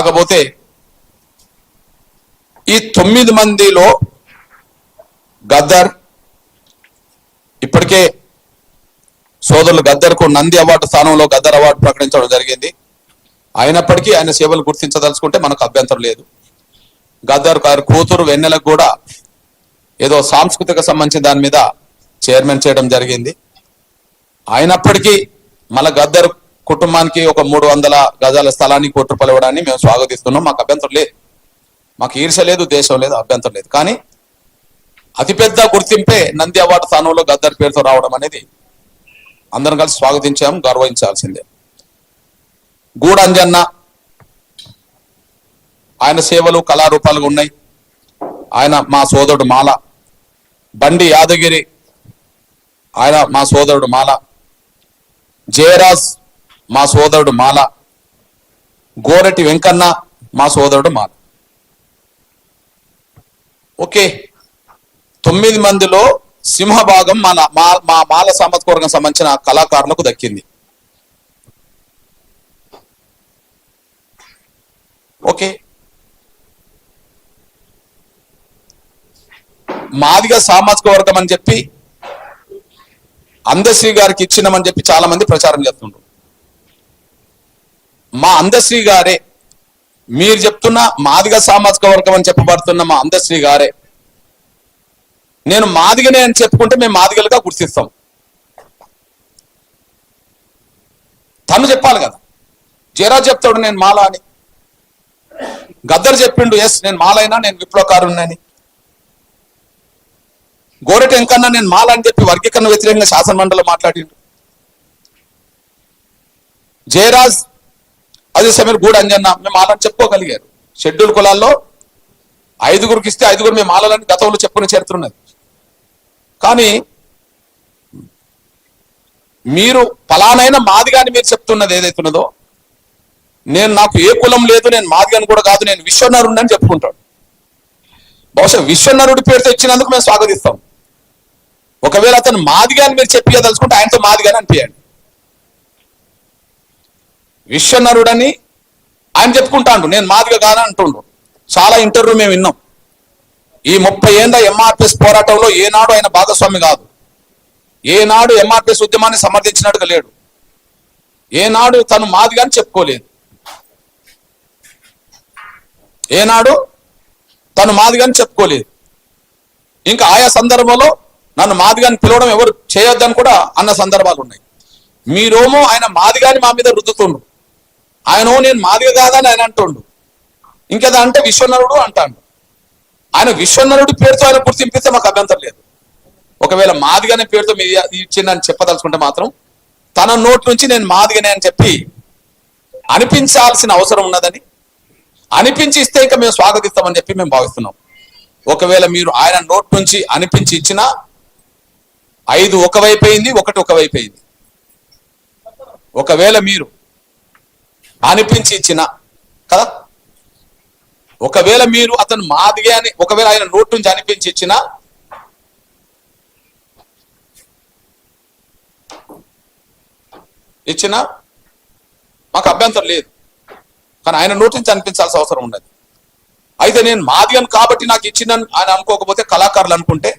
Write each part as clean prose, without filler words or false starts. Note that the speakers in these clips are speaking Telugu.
కాకపోతే ఈ 9 మందిలో గద్దర్ ఇప్పటికే సోదరులు గద్దర్కు నంది అవార్డు స్థానంలో గద్దర్ అవార్డు ప్రకటించడం జరిగింది. అయినప్పటికీ ఆయన సేవలు గుర్తించదలుచుకుంటే మనకు అభ్యంతరం లేదు. గద్దర్ గారి కూతురు వెన్నెలకు కూడా ఏదో సాంస్కృతిక సంబంధించిన దాని మీద చైర్మన్ చేయడం జరిగింది. అయినప్పటికీ మన గద్దర్ కుటుంబానికి ఒక 300 గజాల స్థలాన్ని ₹1 కోటి ఇవ్వడాన్ని మేము స్వాగతిస్తున్నాం. మాకు అభ్యంతరం లేదు, మాకు ఈర్ష్య లేదు, దేశం లేదు, అభ్యంతరం లేదు. కానీ అతిపెద్ద గుర్తింపే నంది అవార్డు స్థానంలో గద్దర్ పేరుతో రావడం అనేది అందరం కలిసి స్వాగతించాము, గౌరవించాల్సిందే. గూడంజన్న ఆయన సేవలు కళారూపాలుగా ఉన్నాయి. ఆయన మా సోదరుడు మాల. బండి యాదగిరి ఆయన మా సోదరుడు మాల. జయరాజ్ మా సోదరుడు మాల. గోరటి వెంకన్న మా సోదరుడు మాల. ఓకే, 9 మందిలో సింహభాగం మా మాల సామాజిక వర్గం సంబంధించిన కళాకారులకు దక్కింది. ఓకే, మాదిగ సామాజిక వర్గం అని చెప్పి అందశ్రీ గారికి ఇచ్చినామని చెప్పి చాలా మంది ప్రచారం చేస్తుండ్రు. మా అందశ్రీ గారే, మీరు చెప్తున్న మాదిగ సామాజిక వర్గం అని చెప్పబడుతున్న మా అందశ్రీ గారే నేను మాదిగనే అని చెప్పుకుంటే మేము మాదిగలుగా గుర్తిస్తాం. తను చెప్పాలి కదా. జయరాజ్ చెప్తాడు నేను మాల అని, గద్దర్ చెప్పిండు ఎస్ నేను మాలైనా నేను విప్లవకారుణ్ణని, గోరటి వెంకన్న నేను మాల అని చెప్పి వర్గీకరణ వ్యతిరేకంగా శాసనమండలిలో మాట్లాడిండు. జయరాజ్ అదే సమయం గూడంజన్న మేము మాలని చెప్పుకోగలిగారు. షెడ్యూల్ కులాల్లో 5గురికి ఇస్తే 5గురు మేము మాలని గతంలో చెప్పుకునే చరిత్ర ఉన్నది. కానీ మీరు ఫలానైన మాదిగాని మీరు చెప్తున్నది ఏదైతున్నదో, నేను నాకు ఏ కులం లేదు, నేను మాదిగాని కూడా కాదు, నేను విశ్వనరుడిని అని చెప్పుకుంటాడు. బహుశా విశ్వనరుడి పేరుతో ఇచ్చినందుకు మేము స్వాగతిస్తాం. ఒకవేళ అతను మాదిగాని మీరు చెప్పియదలుచుకుంటే ఆయనతో మాదిగాని అనిపించండి. విశ్వనరుడని ఆయన చెప్పుకుంటాడు, నేను మాదిగా కాదని అంటుండు. చాలా ఇంటర్వ్యూ మేము విన్నాం. ఈ 30 ఏళ్ల ఎంఆర్పిఎస్ పోరాటంలో ఏనాడు ఆయన భాగస్వామి కాదు. ఏనాడు ఎంఆర్పిఎస్ ఉద్యమాన్ని సమర్థించినట్టుగా లేడు. ఏనాడు తను మాదిగాని చెప్పుకోలేదు. ఏనాడు తను మాదిగాని చెప్పుకోలేదు. ఇంకా ఆయా సందర్భంలో నన్ను మాదిగాని పిలవడం ఎవరు చేయొద్దని కూడా అన్న సందర్భాలు ఉన్నాయి. మీరేమో ఆయన మాదిగాని మా మీద రుద్దుతుండు, ఆయన నేను మాదిగ కాదని ఆయన అంటుండు. ఇంకేదా అంటే విశ్వనరుడు అంటాడు. ఆయన విశ్వనరుడి పేరుతో ఆయన గుర్తింపిస్తే మాకు అభ్యంతరం లేదు. ఒకవేళ మాదిగనే పేరుతో మీరు ఇచ్చిందని చెప్పదలుచుకుంటే మాత్రం తన నోటి నుంచి నేను మాదిగనే అని చెప్పి అనిపించాల్సిన అవసరం ఉన్నదని, అనిపించి ఇస్తే ఇంకా మేము స్వాగతిస్తామని చెప్పి మేము భావిస్తున్నాం. ఒకవేళ మీరు ఆయన నోటి నుంచి అనిపించి ఇచ్చినా 5 ఒకవైపు అయింది, 1 ఒకవైపు అయింది. ఒకవేళ మీరు అనిపించి ఇచ్చిన కదా, ఒకవేళ మీరు అతను మాదిగే అని ఒకవేళ ఆయన నోటి నుంచి అనిపించి ఇచ్చిన మాకు అభ్యంతరం లేదు. కానీ ఆయన నోటి నుంచి అనిపించాల్సిన అవసరం ఉన్నది. అయితే నేను మాదిగను కాబట్టి నాకు ఇచ్చిందని ఆయన అనుకోకపోతే కళాకారులు అనుకుంటే,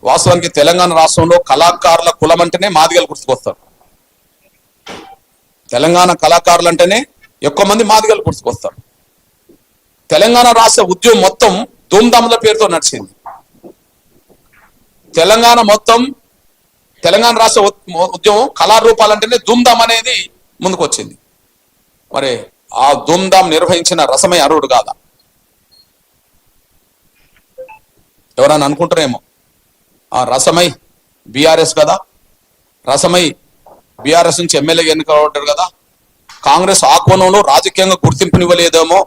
వాస్తవానికి తెలంగాణ రాష్ట్రంలో కళాకారుల కులం అంటేనే మాదిగలు గుర్తుకొస్తారు. తెలంగాణ కళాకారులు అంటేనే ఎక్కువ మంది మాదిగలు గుర్తుకొస్తారు. తెలంగాణ రాష్ట్ర ఉద్యమం మొత్తం ధూమ్ధాముల పేరుతో నడిచింది. తెలంగాణ రాష్ట్ర ఉద్యమం కళారూపాలంటేనే ధూమ్ధామ్ అనేది ముందుకు వచ్చింది. మరి ఆ ధూమ్ధామ్ నిర్వహించిన రసమై అర్హుడు కాదా? ఎవరన్నా అనుకుంటారేమో, ఆ రసమై బీఆర్ఎస్ కదా, రసమై బీఆర్ఎస్ నుంచి ఎమ్మెల్యేగా ఎన్నికబడ్డాడు కదా, కాంగ్రెస్ ఆ కోణంలో రాజకీయంగా గుర్తింపునివ్వలేదేమో